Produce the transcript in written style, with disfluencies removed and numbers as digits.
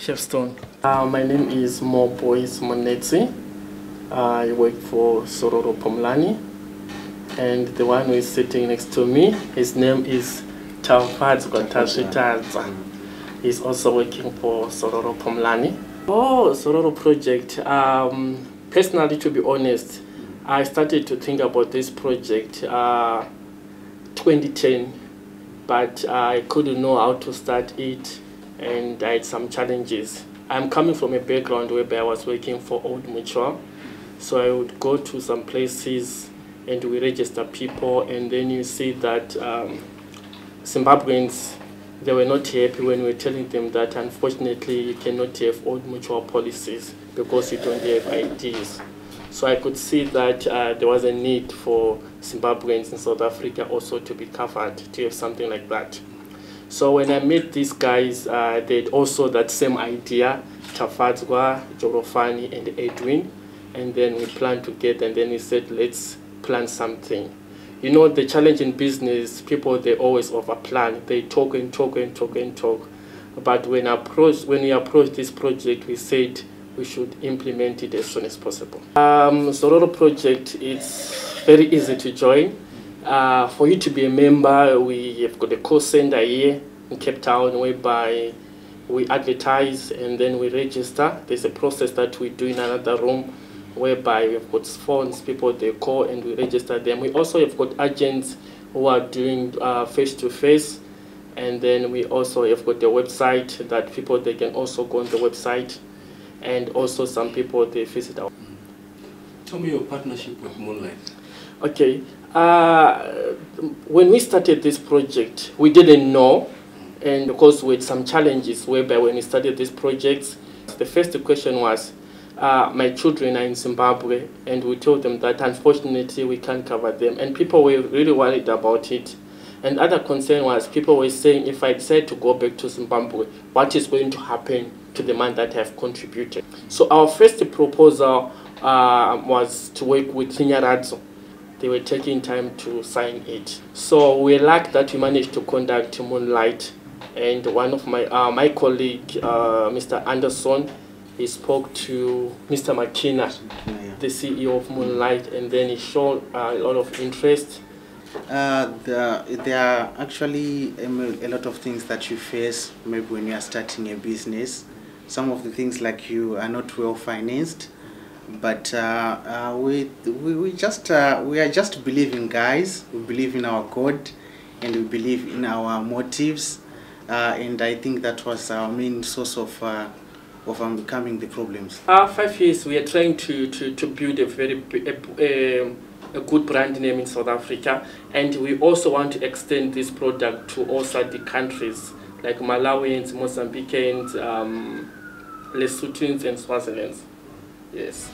Chef Stone. My name is Mobois Monetsi. I work for Sororo Pomlani, and the one who is sitting next to me, his name is Tafadzwa Tashitaza. He's also working for Sororo Pomlani. Oh, Sororo project. Personally, to be honest, I started to think about this project 2010, but I couldn't know how to start it, and I had some challenges. I'm coming from a background where I was working for Old Mutual, so I would go to some places and we register people, and then you see that Zimbabweans, they were not happy when we were telling them that unfortunately you cannot have Old Mutual policies because you don't have IDs. So I could see that there was a need for Zimbabweans in South Africa also to be covered, to have something like that. So when I met these guys, they had also that same idea, Tafadzwa, Jorofani, and Edwin, and then we planned together, and then we said, let's plan something. You know, the challenge in business, people, they always overplan. They talk and talk and talk and talk. But when we approached this project, we said we should implement it as soon as possible. Sororo project, it's very easy to join. For you to be a member, we have got a call center here in Cape Town whereby we advertise and then we register. There's a process that we do in another room whereby we've got phones, people they call and we register them. We also have got agents who are doing face-to-face, and then we also have got the website that people they can also go on the website, and also some people they visit our. Tell me your partnership with Moonlight. Okay, when we started this project, we didn't know, and of course with some challenges whereby when we started this project, the first question was, my children are in Zimbabwe, and we told them that unfortunately we can't cover them, and people were really worried about it. And other concern was people were saying, if I decide to go back to Zimbabwe, what is going to happen to the money that I have contributed? So our first proposal was to work with Nyaradzo. They were taking time to sign it. So we lucky that we managed to contact Moonlight, and one of my colleague, Mr. Anderson, he spoke to Mr. Makina, the CEO of Moonlight, and then he showed a lot of interest. There are actually a lot of things that you face maybe when you are starting a business. Some of the things like you are not well financed, but we are just believing, guys. We believe in our God, and we believe in our motives, and I think that was our main source of overcoming the problems. 5 years we are trying to build a very a good brand name in South Africa, and we also want to extend this product to also the countries like Malawians, Mozambicans, Lesothans, and Swaziland. Yes.